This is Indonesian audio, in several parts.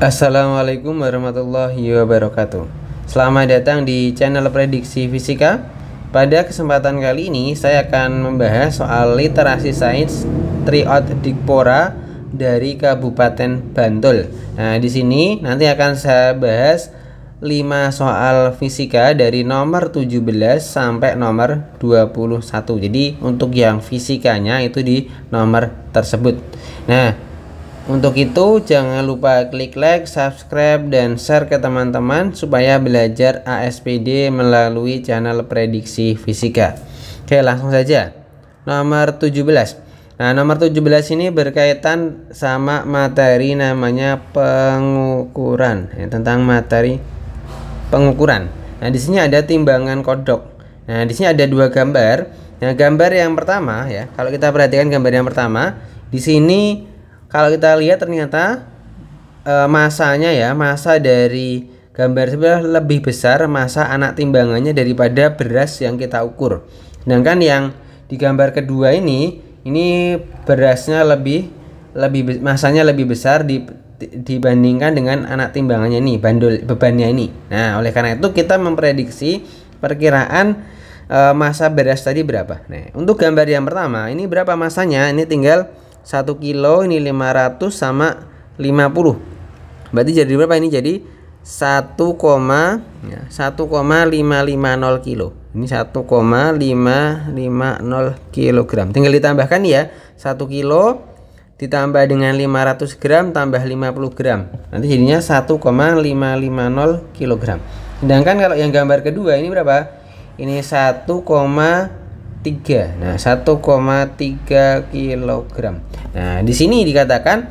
Assalamualaikum warahmatullahi wabarakatuh. Selamat datang di channel Prediksi Fisika. Pada kesempatan kali ini saya akan membahas soal literasi sains Triout Dikpora dari Kabupaten Bantul. Nah, di sini nanti akan saya bahas 5 soal fisika dari nomor 17 sampai nomor 21. Jadi untuk yang fisikanya itu di nomor tersebut. Nah, untuk itu jangan lupa klik like, subscribe, dan share ke teman-teman supaya belajar ASPD melalui channel Prediksi Fisika. Oke, langsung saja. Nomor 17. Nah, nomor 17 ini berkaitan sama materi namanya pengukuran. Ya, tentang materi pengukuran. Nah, di sini ada timbangan kodok. Nah, di sini ada dua gambar. Nah, gambar yang pertama ya, kalau kita perhatikan gambar yang pertama, di sini kalau kita lihat ternyata masanya ya, masa dari gambar sebelah lebih besar masa anak timbangannya daripada beras yang kita ukur. Sedangkan yang di gambar kedua ini berasnya masanya lebih besar dibandingkan dengan anak timbangannya ini, bebannya ini. Nah, oleh karena itu kita memprediksi perkiraan masa beras tadi berapa. Nah, untuk gambar yang pertama ini berapa masanya? Ini tinggal 1 kilo, ini 500 sama 50. Berarti jadi berapa ini? Jadi 1,550 kilo. Ini 1,550 kilogram. Tinggal ditambahkan ya, 1 kilo ditambah dengan 500 gram tambah 50 gram. Nanti jadinya 1,550 kilogram. Sedangkan kalau yang gambar kedua ini berapa? Ini 1,3. Nah, 1,3 kilogram. Nah, di sini dikatakan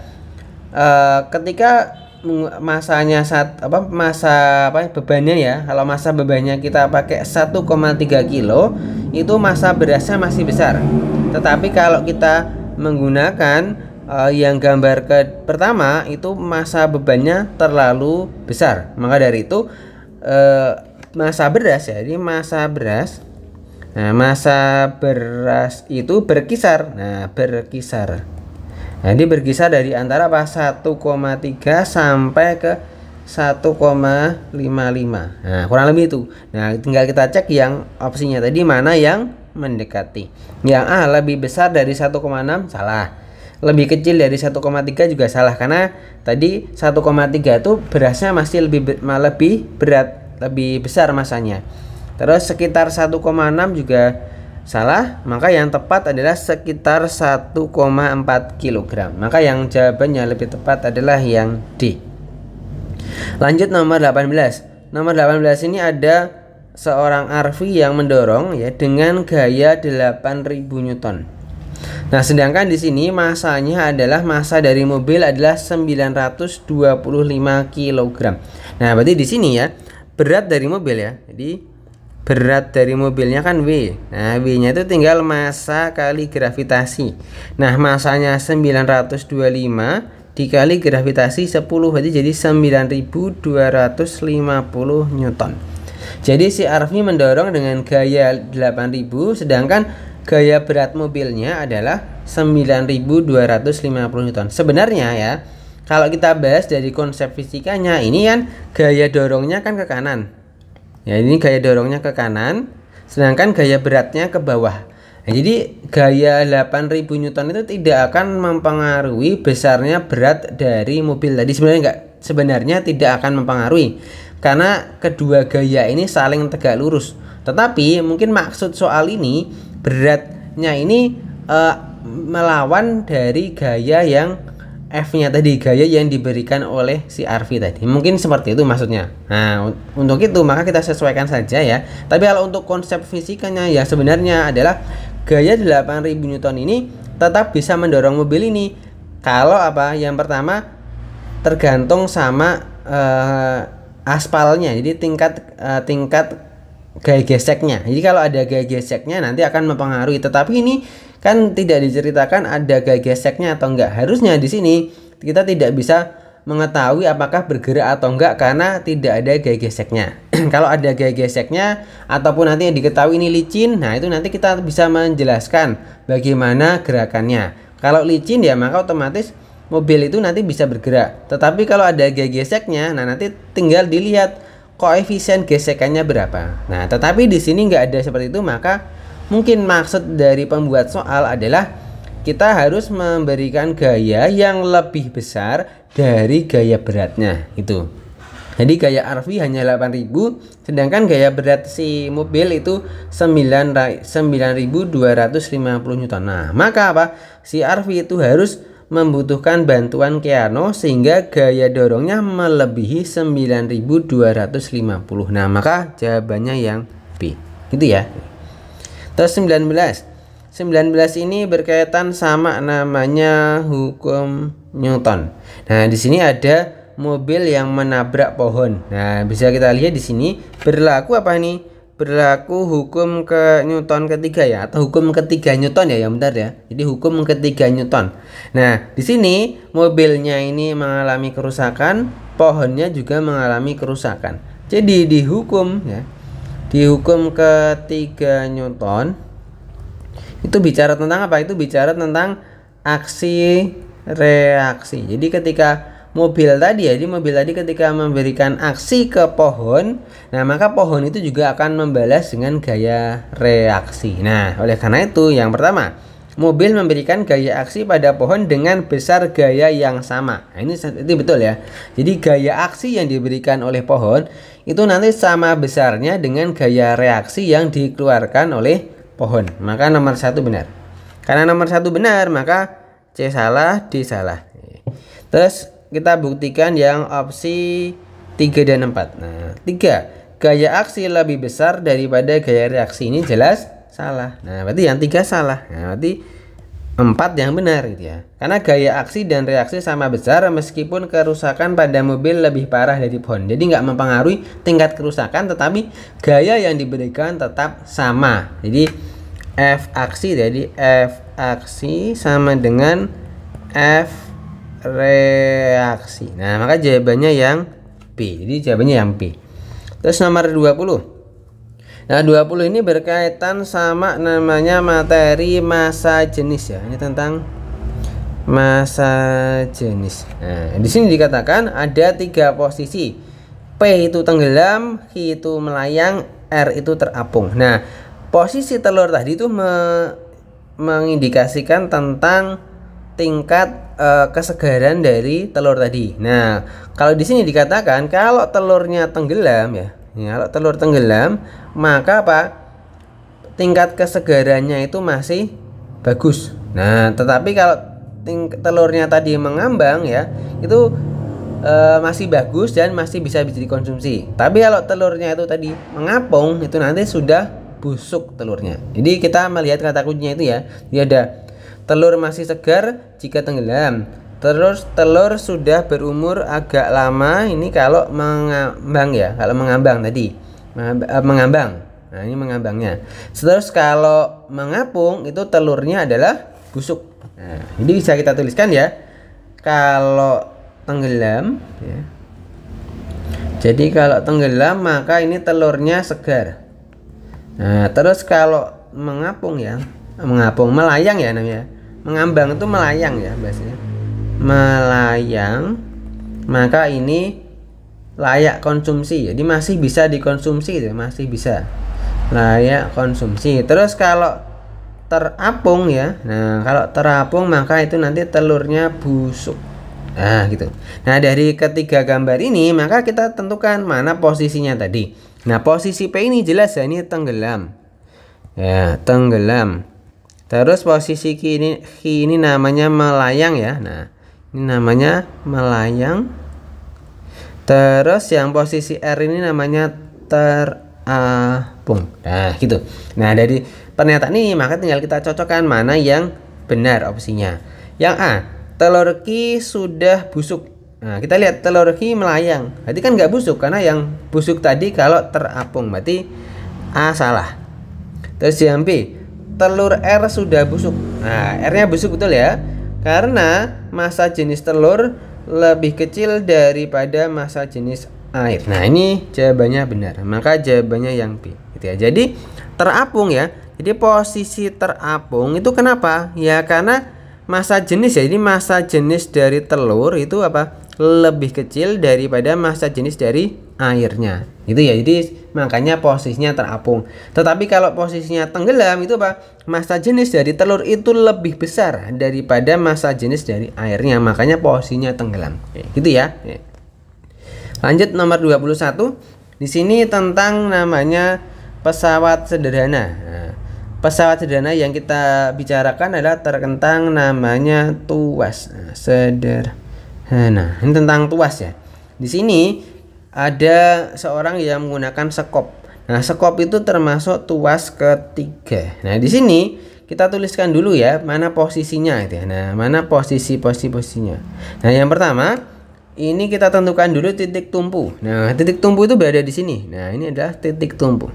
ketika masanya bebannya ya, kalau masa bebannya kita pakai 1,3 kilo, itu masa berasnya masih besar. Tetapi kalau kita menggunakan yang gambar pertama itu masa bebannya terlalu besar. Maka dari itu masa beras ya, ini masa beras. Nah, masa beras itu berkisar. Nah, ini berkisar dari antara 1,3 sampai ke 1,55. Nah, kurang lebih itu. Nah, tinggal kita cek yang opsinya tadi mana yang mendekati. Yang A lebih besar dari 1,6 salah. Lebih kecil dari 1,3 juga salah, karena tadi 1,3 itu berasnya masih lebih berat, lebih besar masanya. Terus sekitar 1,6 juga salah, maka yang tepat adalah sekitar 1,4 kg. Maka yang jawabannya lebih tepat adalah yang D. Lanjut nomor 18. Nomor 18 ini ada seorang Arfi yang mendorong ya dengan gaya 8000 Newton. Nah, sedangkan di sini masanya adalah masa dari mobil adalah 925 kg. Nah, berarti di sini ya berat dari mobil ya. Jadi berat dari mobilnya kan W. Nah, W-nya itu tinggal massa kali gravitasi. Nah, masanya 925 dikali gravitasi 10, berarti jadi 9250 Newton. Jadi si Arfi mendorong dengan gaya 8000, sedangkan gaya berat mobilnya adalah 9250 Newton. Sebenarnya ya, kalau kita bahas dari konsep fisikanya, ini kan gaya dorongnya kan ke kanan. Ya, ini gaya dorongnya ke kanan, sedangkan gaya beratnya ke bawah. Nah, jadi gaya 8000 Newton itu tidak akan mempengaruhi besarnya berat dari mobil tadi. Sebenarnya tidak akan mempengaruhi, karena kedua gaya ini saling tegak lurus. Tetapi mungkin maksud soal ini beratnya ini melawan dari gaya yang F-nya tadi, gaya yang diberikan oleh si Arfi tadi. Mungkin seperti itu maksudnya. Nah, untuk itu maka kita sesuaikan saja ya. Tapi kalau untuk konsep fisikanya ya sebenarnya adalah gaya 8000 Newton ini tetap bisa mendorong mobil ini. Kalau yang pertama tergantung sama aspalnya. Jadi tingkat gaya geseknya. Jadi kalau ada gaya geseknya nanti akan mempengaruhi. Tetapi ini kan tidak diceritakan ada gaya geseknya atau enggak. Harusnya di sini kita tidak bisa mengetahui apakah bergerak atau enggak karena tidak ada gaya geseknya. Kalau ada gaya geseknya ataupun nanti yang diketahui ini licin, nah itu nanti kita bisa menjelaskan bagaimana gerakannya. Kalau licin ya maka otomatis mobil itu nanti bisa bergerak. Tetapi kalau ada gaya geseknya, nah nanti tinggal dilihat koefisien gesekannya berapa. Nah, tetapi di sini nggak ada seperti itu, maka mungkin maksud dari pembuat soal adalah kita harus memberikan gaya yang lebih besar dari gaya beratnya itu. Jadi gaya RV hanya 8.000, sedangkan gaya berat si mobil itu 9.250 Newton. Nah, maka apa? Si RV itu harus membutuhkan bantuan Keanu sehingga gaya dorongnya melebihi 9.250. Nah, maka jawabannya yang B. Gitu ya. Terus 19 ini berkaitan sama namanya hukum Newton. Nah, di sini ada mobil yang menabrak pohon. Nah, bisa kita lihat di sini berlaku apa nih? Berlaku hukum ke Newton ketiga ya, atau hukum ketiga Newton ya, yang benar ya. Jadi hukum ketiga Newton. Nah, di sini mobilnya ini mengalami kerusakan, pohonnya juga mengalami kerusakan. Jadi dihukum ya. Di hukum ketiga Newton itu bicara tentang apa? Itu bicara tentang aksi reaksi. Jadi ketika mobil tadi ketika memberikan aksi ke pohon, nah maka pohon itu juga akan membalas dengan gaya reaksi. Nah, oleh karena itu yang pertama, mobil memberikan gaya aksi pada pohon dengan besar gaya yang sama. Nah, ini betul ya. Jadi gaya aksi yang diberikan oleh pohon itu nanti sama besarnya dengan gaya reaksi yang dikeluarkan oleh pohon. Maka nomor 1 benar. Karena nomor 1 benar, maka C salah, D salah. Terus kita buktikan yang opsi 3 dan 4. Nah, 3, gaya aksi lebih besar daripada gaya reaksi, ini jelas salah. Nah, berarti yang 3 salah. Nah, berarti 4 yang benar gitu ya. Karena gaya aksi dan reaksi sama besar meskipun kerusakan pada mobil lebih parah dari pohon. Jadi nggak mempengaruhi tingkat kerusakan, tetapi gaya yang diberikan tetap sama. Jadi F aksi sama dengan F reaksi. Nah, maka jawabannya yang B. Jadi jawabannya yang B. Terus nomor 20. Nah, 20 ini berkaitan sama namanya materi massa jenis ya. Ini tentang massa jenis. Nah, di sini dikatakan ada 3 posisi. P itu tenggelam, Q itu melayang, R itu terapung. Nah, posisi telur tadi itu mengindikasikan tentang tingkat kesegaran dari telur tadi. Nah, kalau di sini dikatakan kalau telurnya tenggelam ya, kalau telur tenggelam, maka apa? Tingkat kesegarannya itu masih bagus. Nah, tetapi kalau telurnya tadi mengambang ya, itu masih bagus dan masih bisa dikonsumsi. Tapi kalau telurnya itu tadi mengapung, itu nanti sudah busuk telurnya. Jadi kita melihat kata kuncinya itu ya. Dia ada telur masih segar jika tenggelam. Terus telur sudah berumur agak lama, ini kalau mengambang ya. Kalau mengambang tadi mengambang. Nah, ini mengambangnya. Terus kalau mengapung itu telurnya adalah busuk. Nah, ini bisa kita tuliskan ya. Kalau tenggelam ya. Jadi kalau tenggelam maka ini telurnya segar. Nah, terus kalau mengapung ya. Mengapung, melayang ya namanya. Mengambang itu melayang ya bahasanya. Melayang, maka ini layak konsumsi. Jadi masih bisa dikonsumsi gitu, masih bisa layak konsumsi. Terus kalau terapung ya. Nah, kalau terapung maka itu nanti telurnya busuk. Nah, gitu. Nah, dari ketiga gambar ini maka kita tentukan mana posisinya tadi. Nah, posisi P ini jelas ya, ini tenggelam. Ya, tenggelam. Terus posisi Q ini namanya melayang ya. Nah, ini namanya melayang. Terus yang posisi R ini namanya terapung. Nah, gitu. Nah, dari pernyataan ini maka tinggal kita cocokkan mana yang benar opsinya. Yang A, telur Q sudah busuk. Nah, kita lihat telur Q melayang. Berarti kan nggak busuk karena yang busuk tadi kalau terapung. Berarti A salah. Terus yang B, telur R sudah busuk. Nah, R-nya busuk betul ya. Karena massa jenis telur lebih kecil daripada massa jenis air. Nah, ini jawabannya benar. Maka jawabannya yang B. Gitu ya. Jadi terapung ya. Jadi posisi terapung itu kenapa? Ya karena massa jenis ya, ini massa jenis dari telur itu apa? Lebih kecil daripada massa jenis dari airnya. Gitu ya. Jadi makanya posisinya terapung. Tetapi kalau posisinya tenggelam itu apa? Massa jenis dari telur itu lebih besar daripada massa jenis dari airnya. Makanya posisinya tenggelam. Gitu ya. Lanjut nomor 21. Di sini tentang namanya pesawat sederhana. Nah, pesawat sederhana yang kita bicarakan adalah tentang namanya tuas. Nah, sederhana. Ini tentang tuas ya. Di sini ada seorang yang menggunakan sekop. Nah, sekop itu termasuk tuas ketiga. Nah, di sini kita tuliskan dulu ya mana posisinya itu ya. Nah, mana posisinya. Nah, yang pertama ini kita tentukan dulu titik tumpu. Nah, titik tumpu itu berada di sini. Nah, ini adalah titik tumpu.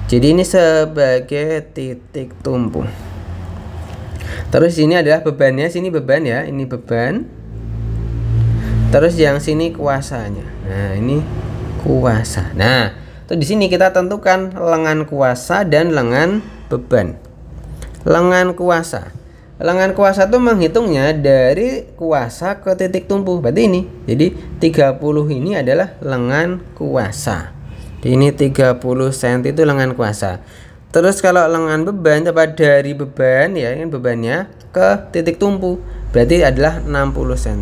Jadi ini sebagai titik tumpu. Terus ini adalah bebannya, sini beban ya, ini beban. Terus yang sini kuasanya. Nah, ini kuasa. Nah, tuh di sini kita tentukan lengan kuasa dan lengan beban. Lengan kuasa. Lengan kuasa itu menghitungnya dari kuasa ke titik tumpu. Berarti ini. Jadi 30 ini adalah lengan kuasa. Ini 30 cm itu lengan kuasa. Terus kalau lengan beban dapat dari beban ya, ini bebannya ke titik tumpu. Berarti adalah 60 cm.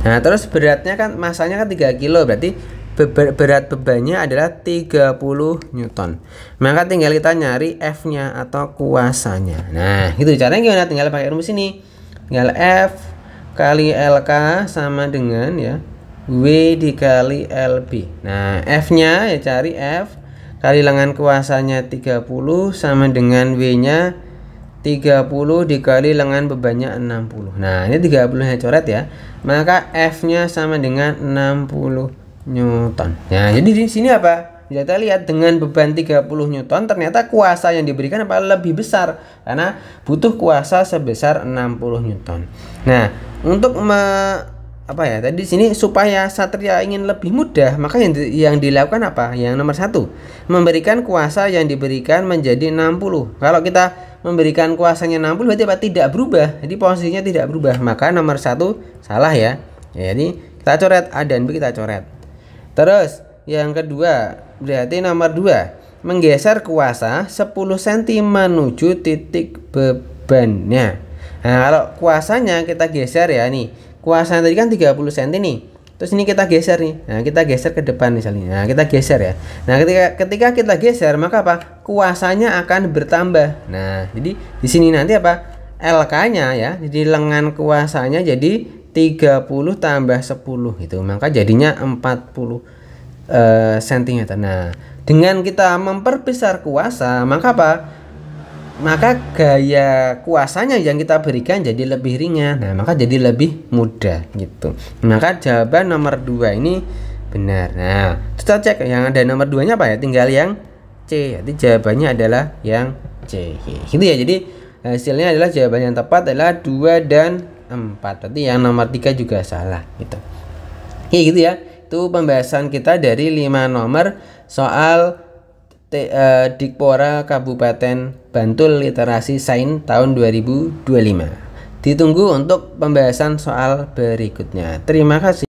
Nah, terus beratnya kan masanya kan 3 kilo, berarti berat bebannya adalah 30 Newton. Maka tinggal kita nyari F-nya atau kuasanya. Nah, itu caranya gimana? Tinggal pakai rumus ini. Tinggal F kali LK sama dengan ya W dikali LB. Nah, F-nya ya cari F kali lengan kuasanya 30 sama dengan W-nya 30 dikali lengan bebannya 60. Nah, ini 30 nya coret ya. Maka F-nya sama dengan 60 Newton. Nah, jadi di sini apa? Kita lihat dengan beban 30 Newton ternyata kuasa yang diberikan apa lebih besar karena butuh kuasa sebesar 60 Newton. Nah, untuk tadi di sini supaya Satria ingin lebih mudah, maka yang dilakukan apa? Yang nomor 1, memberikan kuasa yang diberikan menjadi 60. Kalau kita memberikan kuasanya 60 berarti apa? Tidak berubah. Jadi posisinya tidak berubah. Maka nomor 1 salah ya. Jadi kita coret A dan B, kita coret. Terus yang kedua berarti nomor 2, menggeser kuasa 10 cm menuju titik bebannya. Nah, kalau kuasanya kita geser ya nih. Kuasa tadi kan 30 cm nih. Terus ini kita geser nih. Nah, kita geser ke depan misalnya. Nah, kita geser ya. Nah, ketika kita geser maka apa? Kuasanya akan bertambah. Nah, jadi di sini nanti apa? LK-nya ya. Jadi lengan kuasanya jadi 30 tambah 10 itu. Maka jadinya 40 cm. Nah, dengan kita memperbesar kuasa, maka apa? Maka gaya kuasanya yang kita berikan jadi lebih ringan. Nah, maka jadi lebih mudah gitu. Maka jawaban nomor 2 ini benar. Nah, kita cek yang ada nomor 2-nya apa ya? Tinggal yang C. Jadi jawabannya adalah yang C. Gitu ya. Jadi hasilnya adalah jawaban yang tepat adalah 2 dan 4. Berarti yang nomor 3 juga salah gitu. Oke, gitu ya. Itu pembahasan kita dari 5 nomor soal Dikpora Kabupaten Bantul Literasi Sains tahun 2025. Ditunggu untuk pembahasan soal berikutnya. Terima kasih.